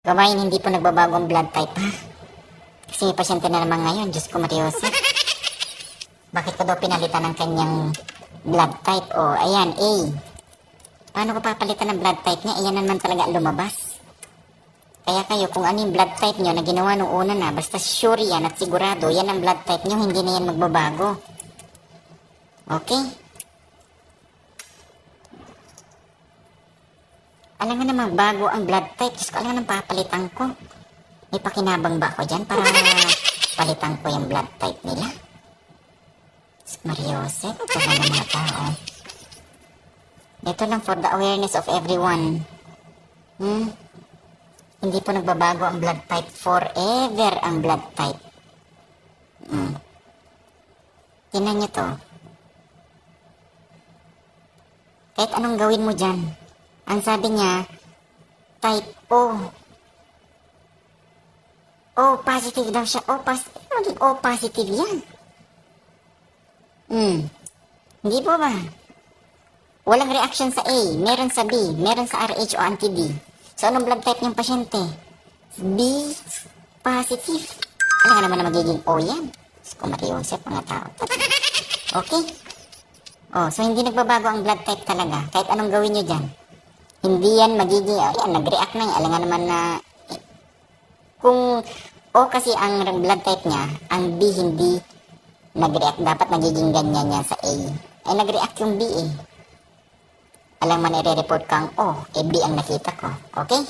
Gawain, hindi po nagbabago ang blood type, ha? Kasi may pasyente na naman ngayon. Diyos ko, Mariose. Bakit ko daw pinalitan ng kanyang blood type? O, ayan, A. Paano ko papalitan ng blood type niya? Ayan naman talaga lumabas. Kaya kayo, kung ano yung blood type nyo na ginawa nung una na, basta sure yan at sigurado, yan ang blood type nyo, hindi na yan magbabago. Okay? Alam nga namang bago ang blood type. Diyos ko, alam nga nang papalitan ko. May pakinabang ba ako dyan para palitan ko yung blood type nila? Mariose, tagal ng mga tao. Ito lang for the awareness of everyone. Hindi po nagbabago ang blood type. Forever ang blood type. Tingnan nyo to. Kahit anong gawin mo dyan, ang sabi niya, type O. O positive daw siya. O positive. Maging O positive yan. Hindi po ba? Walang reaction sa A, meron sa B, meron sa RH o anti-D. So, anong blood type niyang pasyente? B positive. Alam nga naman na magiging O yan. So, Mariose, mga tao. Okay? Oh, so hindi nagbabago ang blood type talaga. Kahit anong gawin nyo dyan. Hindi yan magiging, yan, nag-react na yan. Alam nga naman na, kung O kasi ang blood type niya, ang B hindi nag-react. Dapat nagiging ganyan niya sa A. Ay, nag-react yung B eh. Alam man, i-report kang O, eh B ang nakita ko. Okay?